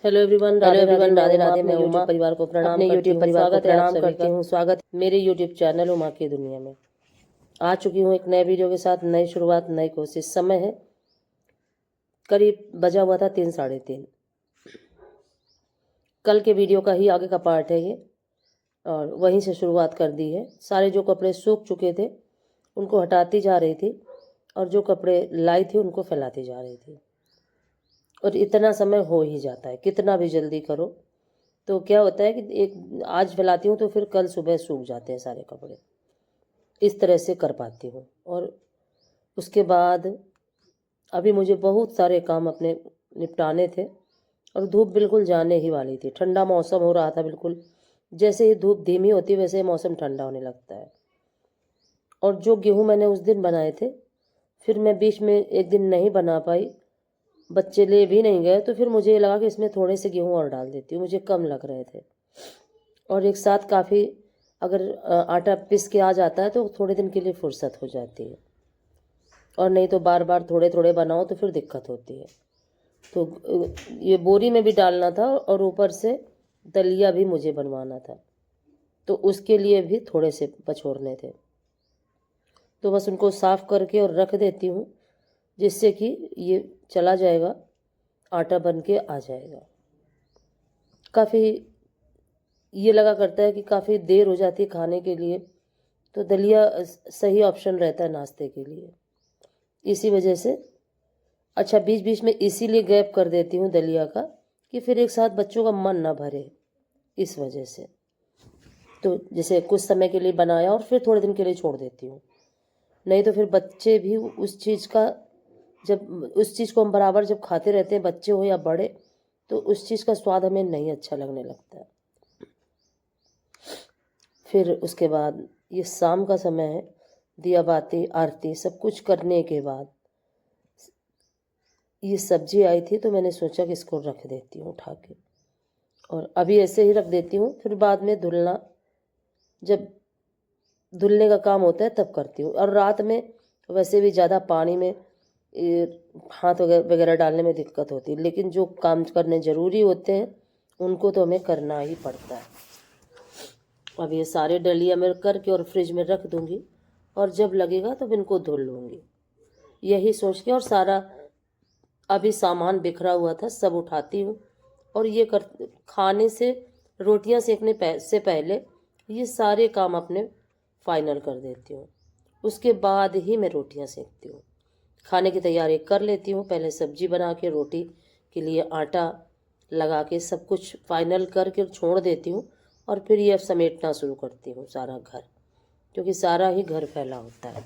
Hello everyone, Radhe Radhe. मैं उमा परिवार को प्रणाम अपने यूट्यूब परिवार को प्रणाम करती हूँ। स्वागत मेरे यूट्यूब चैनल उमा की दुनिया में। आ चुकी हूँ एक नए वीडियो के साथ। नई शुरुआत, नई कोशिश। समय है करीब बजा हुआ था 3 साढ़े 3। कल के वीडियो का ही आगे का पार्ट है ये, और वहीं से शुरुआत कर दी है। सारे जो कपड़े सूख चुके थे उनको हटाती जा रही थी, और जो कपड़े लाई थी उनको फैलाती जा रही थी। और इतना समय हो ही जाता है, कितना भी जल्दी करो तो क्या होता है कि एक आज फैलाती हूँ तो फिर कल सुबह सूख जाते हैं सारे कपड़े। इस तरह से कर पाती हूँ। और उसके बाद अभी मुझे बहुत सारे काम अपने निपटाने थे, और धूप बिल्कुल जाने ही वाली थी। ठंडा मौसम हो रहा था बिल्कुल। जैसे ही धूप धीमी होती वैसे ही मौसम ठंडा होने लगता है। और जो गेहूँ मैंने उस दिन बनाए थे, फिर मैं बीच में एक दिन नहीं बना पाई, बच्चे ले भी नहीं गए, तो फिर मुझे ये लगा कि इसमें थोड़े से गेहूँ और डाल देती हूँ। मुझे कम लग रहे थे, और एक साथ काफ़ी अगर आटा पिस के आ जाता है तो थोड़े दिन के लिए फुर्सत हो जाती है, और नहीं तो बार बार थोड़े थोड़े बनाओ तो फिर दिक्कत होती है। तो ये बोरी में भी डालना था, और ऊपर से दलिया भी मुझे बनवाना था, तो उसके लिए भी थोड़े से बछोरने थे। तो बस उनको साफ़ करके और रख देती हूँ, जिससे कि ये चला जाएगा, आटा बन के आ जाएगा। काफ़ी ये लगा करता है कि काफ़ी देर हो जाती है खाने के लिए, तो दलिया सही ऑप्शन रहता है नाश्ते के लिए। इसी वजह से अच्छा बीच बीच में इसीलिए गैप कर देती हूँ दलिया का, कि फिर एक साथ बच्चों का मन ना भरे, इस वजह से। तो जैसे कुछ समय के लिए बनाया और फिर थोड़े दिन के लिए छोड़ देती हूँ, नहीं तो फिर बच्चे भी उस चीज़ को हम बराबर जब खाते रहते हैं, बच्चे हो या बड़े, तो उस चीज़ का स्वाद हमें नहीं अच्छा लगने लगता है। फिर उसके बाद ये शाम का समय है, दिया बाती आरती सब कुछ करने के बाद ये सब्जी आई थी, तो मैंने सोचा कि इसको रख देती हूँ उठा के, और अभी ऐसे ही रख देती हूँ। फिर बाद में धुलना, जब धुलने का काम होता है तब करती हूँ। और रात में वैसे भी ज़्यादा पानी में हाथ वगैरह डालने में दिक्कत होती है, लेकिन जो काम करने ज़रूरी होते हैं उनको तो हमें करना ही पड़ता है। अब ये सारे डलिया मैं करके और फ्रिज में रख दूँगी, और जब लगेगा तब इनको धुल लूँगी, यही सोच के। और सारा अभी सामान बिखरा हुआ था सब उठाती हूँ, और ये खाने से रोटियां सेकने से पहले ये सारे काम अपने फाइनल कर देती हूँ। उसके बाद ही मैं रोटियां सेकती हूँ। खाने की तैयारी कर लेती हूँ, पहले सब्जी बना के रोटी के लिए आटा लगा के सब कुछ फाइनल करके छोड़ देती हूँ, और फिर ये समेटना शुरू करती हूँ सारा घर, क्योंकि सारा ही घर फैला होता है।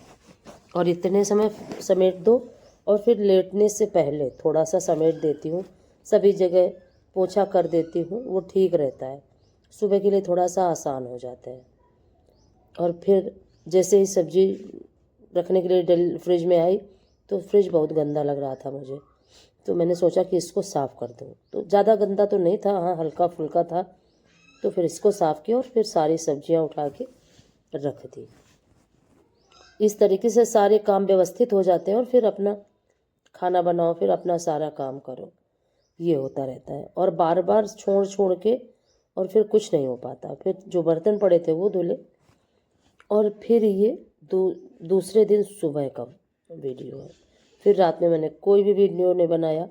और इतने समय समेट दो, और फिर लेटने से पहले थोड़ा सा समेट देती हूँ, सभी जगह पोछा कर देती हूँ, वो ठीक रहता है। सुबह के लिए थोड़ा सा आसान हो जाता है। और फिर जैसे ही सब्जी रखने के लिए फ्रिज में आई, तो फ्रिज बहुत गंदा लग रहा था मुझे, तो मैंने सोचा कि इसको साफ़ कर दूँ। तो ज़्यादा गंदा तो नहीं था, हाँ हल्का फुल्का था। तो फिर इसको साफ़ किया, और फिर सारी सब्जियां उठा के रख दी। इस तरीके से सारे काम व्यवस्थित हो जाते हैं, और फिर अपना खाना बनाओ, फिर अपना सारा काम करो, ये होता रहता है। और बार बार छोड़ के और फिर कुछ नहीं हो पाता। फिर जो बर्तन पड़े थे वो धुले, और फिर ये दूसरे दिन सुबह का वीडियो है। फिर रात में मैंने कोई भी वीडियो नहीं बनाया,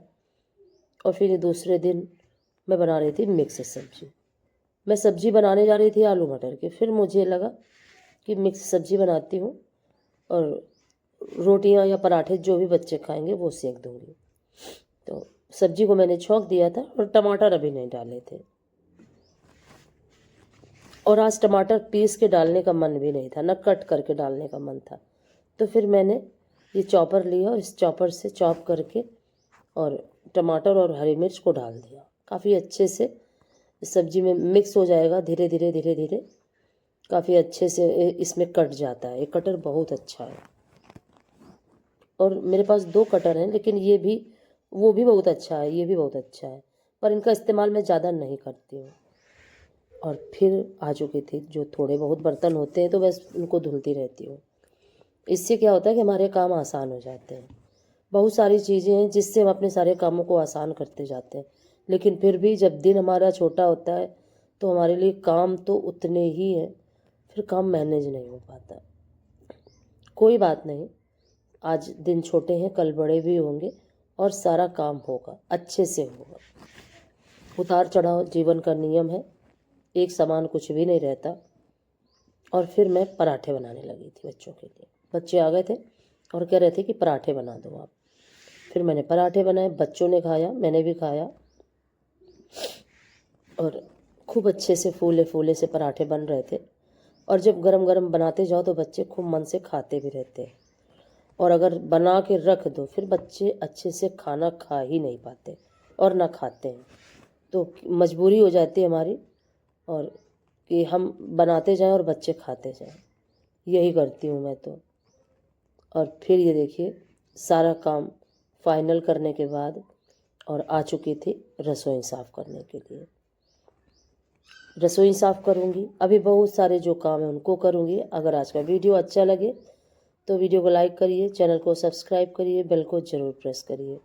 और फिर ये दूसरे दिन मैं बना रही थी मिक्स सब्जी। मैं सब्जी बनाने जा रही थी आलू मटर की, फिर मुझे लगा कि मिक्स सब्जी बनाती हूँ, और रोटियां या पराठे जो भी बच्चे खाएंगे वो सेक दूंगी। तो सब्जी को मैंने छौंक दिया था, और टमाटर अभी नहीं डाले थे, और आज टमाटर पीस के डालने का मन भी नहीं था, न कट करके डालने का मन था। तो फिर मैंने ये चॉपर लिया, और इस चॉपर से चॉप करके और टमाटर और हरी मिर्च को डाल दिया। काफ़ी अच्छे से सब्जी में मिक्स हो जाएगा, धीरे धीरे काफ़ी अच्छे से इसमें कट जाता है। ये कटर बहुत अच्छा है, और मेरे पास 2 कटर हैं, लेकिन वो भी बहुत अच्छा है, ये भी बहुत अच्छा है, पर इनका इस्तेमाल मैं ज़्यादा नहीं करती हूँ। और फिर आ चुकी थी, जो थोड़े बहुत बर्तन होते हैं तो बस उनको धुलती रहती हूँ। इससे क्या होता है कि हमारे काम आसान हो जाते हैं। बहुत सारी चीज़ें हैं जिससे हम अपने सारे कामों को आसान करते जाते हैं, लेकिन फिर भी जब दिन हमारा छोटा होता है तो हमारे लिए काम तो उतने ही हैं, फिर काम मैनेज नहीं हो पाता। कोई बात नहीं, आज दिन छोटे हैं, कल बड़े भी होंगे और सारा काम होगा, अच्छे से होगा। उतार चढ़ाव जीवन का नियम है, एक समान कुछ भी नहीं रहता। और फिर मैं पराठे बनाने लगी थी बच्चों के लिए। बच्चे आ गए थे और कह रहे थे कि पराठे बना दो आप। फिर मैंने पराठे बनाए, बच्चों ने खाया, मैंने भी खाया और खूब अच्छे से फूले फूले से पराठे बन रहे थे। और जब गरम गरम बनाते जाओ तो बच्चे खूब मन से खाते भी रहते हैं। और अगर बना के रख दो फिर बच्चे अच्छे से खाना खा ही नहीं पाते और ना खाते हैं। तो मजबूरी हो जाती है हमारी और कि हम बनाते जाएं और बच्चे खाते जाएं। यही करती हूँ मैं तो। और फिर ये देखिए सारा काम फाइनल करने के बाद और आ चुकी थी रसोई साफ़ करने के लिए। रसोई साफ़ करूँगी, अभी बहुत सारे जो काम है उनको करूँगी। अगर आज का वीडियो अच्छा लगे तो वीडियो को लाइक करिए, चैनल को सब्सक्राइब करिए, बेल को ज़रूर प्रेस करिए।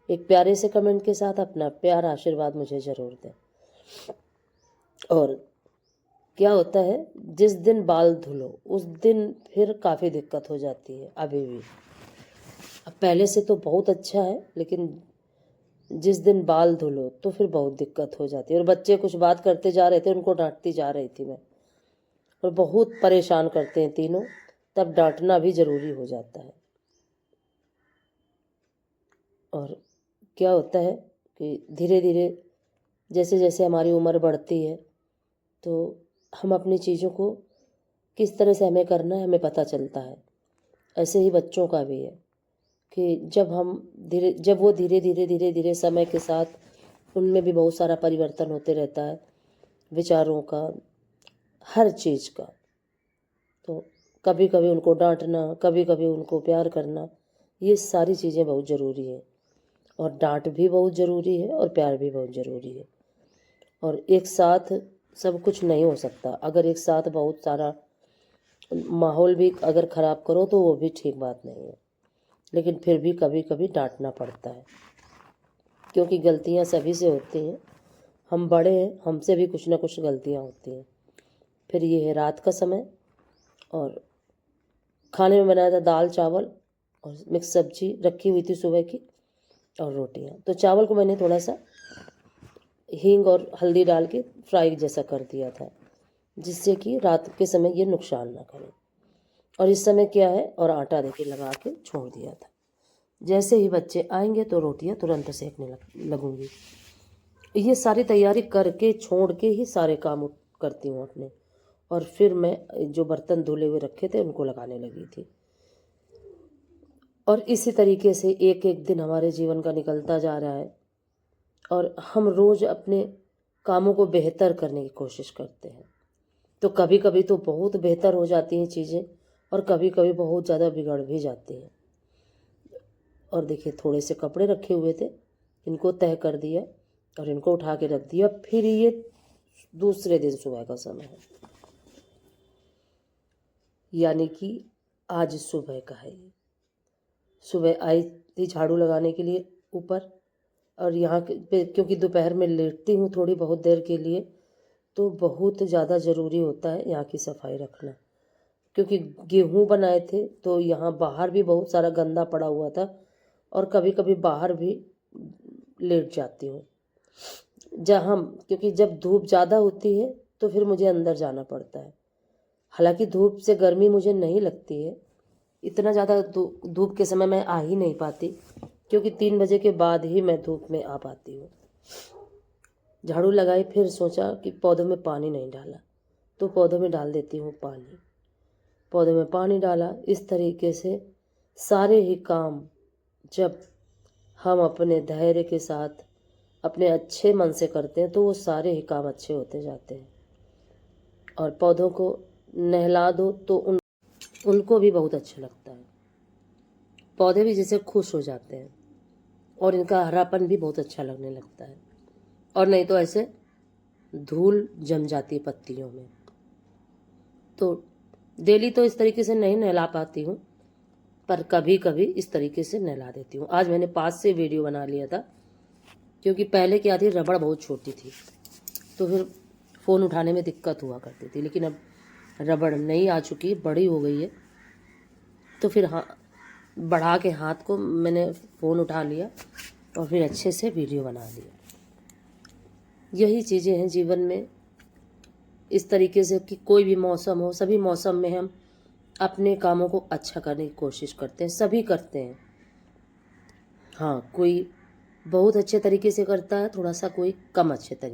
एक प्यारे से कमेंट के साथ अपना प्यार आशीर्वाद मुझे ज़रूर दें। और क्या होता है, जिस दिन बाल धुलो उस दिन फिर काफ़ी दिक्कत हो जाती है अभी भी। अब पहले से तो बहुत अच्छा है, लेकिन जिस दिन बाल धुलो तो फिर बहुत दिक्कत हो जाती है। और बच्चे कुछ बात करते जा रहे थे, उनको डांटती जा रही थी मैं, और बहुत परेशान करते हैं तीनों, तब डांटना भी ज़रूरी हो जाता है। और क्या होता है कि धीरे धीरे जैसे जैसे हमारी उम्र बढ़ती है तो हम अपनी चीज़ों को किस तरह से हमें करना है हमें पता चलता है। ऐसे ही बच्चों का भी है कि जब वो धीरे धीरे समय के साथ उनमें भी बहुत सारा परिवर्तन होते रहता है, विचारों का, हर चीज़ का। तो कभी कभी उनको डांटना, कभी कभी उनको प्यार करना, ये सारी चीज़ें बहुत ज़रूरी है। और डांट भी बहुत ज़रूरी है और प्यार भी बहुत ज़रूरी है। और एक साथ सब कुछ नहीं हो सकता। अगर एक साथ बहुत सारा माहौल भी अगर ख़राब करो तो वो भी ठीक बात नहीं है। लेकिन फिर भी कभी कभी डांटना पड़ता है, क्योंकि गलतियां सभी से होती हैं। हम बड़े हैं, हमसे भी कुछ ना कुछ गलतियां होती हैं। फिर ये है रात का समय और खाने में बनाया था दाल चावल और मिक्स सब्जी रखी हुई थी सुबह की और रोटियां। तो चावल को मैंने थोड़ा सा हींग और हल्दी डाल के फ्राई जैसा कर दिया था, जिससे कि रात के समय ये नुकसान ना करे। और इस समय क्या है, और आटा देके लगा के छोड़ दिया था। जैसे ही बच्चे आएंगे तो रोटियां तुरंत सेकने लगूंगी। ये सारी तैयारी करके छोड़ के ही सारे काम करती हूँ अपने। और फिर मैं जो बर्तन धुले हुए रखे थे उनको लगाने लगी थी। और इसी तरीके से एक एक दिन हमारे जीवन का निकलता जा रहा है और हम रोज़ अपने कामों को बेहतर करने की कोशिश करते हैं। तो कभी कभी तो बहुत बेहतर हो जाती हैं चीज़ें और कभी कभी बहुत ज़्यादा बिगड़ भी जाती हैं। और देखिए थोड़े से कपड़े रखे हुए थे, इनको तह कर दिया और इनको उठा के रख दिया। फिर ये दूसरे दिन सुबह का समय है, यानी कि आज सुबह का है। ये सुबह आई थी झाड़ू लगाने के लिए ऊपर, और यहाँ पे क्योंकि दोपहर में लेटती हूँ थोड़ी बहुत देर के लिए, तो बहुत ज़्यादा ज़रूरी होता है यहाँ की सफाई रखना। क्योंकि गेहूँ बनाए थे तो यहाँ बाहर भी बहुत सारा गंदा पड़ा हुआ था और कभी कभी बाहर भी लेट जाती हूँ क्योंकि जब धूप ज़्यादा होती है तो फिर मुझे अंदर जाना पड़ता है। हालांकि धूप से गर्मी मुझे नहीं लगती है, इतना ज़्यादा धूप के समय मैं आ ही नहीं पाती, क्योंकि 3 बजे के बाद ही मैं धूप में आ पाती हूँ। झाड़ू लगाई, फिर सोचा कि पौधों में पानी नहीं डाला, तो पौधों में डाल देती हूँ पानी। पौधों में पानी डाला। इस तरीके से सारे ही काम जब हम अपने धैर्य के साथ अपने अच्छे मन से करते हैं तो वो सारे ही काम अच्छे होते जाते हैं। और पौधों को नहला दो तो उनको भी बहुत अच्छा लगता है। पौधे भी जैसे खुश हो जाते हैं और इनका हरापन भी बहुत अच्छा लगने लगता है। और नहीं तो ऐसे धूल जम जाती है पत्तियों में। तो डेली तो इस तरीके से नहीं नहला पाती हूँ, पर कभी कभी इस तरीके से नहला देती हूँ। आज मैंने पास से वीडियो बना लिया था क्योंकि पहले क्या थी, रबड़ बहुत छोटी थी तो फिर फ़ोन उठाने में दिक्कत हुआ करती थी, लेकिन अब रबड़ नई आ चुकी, बड़ी हो गई है, तो फिर हाँ बढ़ा के हाथ को मैंने फ़ोन उठा लिया और फिर अच्छे से वीडियो बना लिया। यही चीज़ें हैं जीवन में, इस तरीके से कि कोई भी मौसम हो, सभी मौसम में हम अपने कामों को अच्छा करने की कोशिश करते हैं, सभी करते हैं। हाँ, कोई बहुत अच्छे तरीके से करता है, थोड़ा सा कोई कम अच्छे तरीके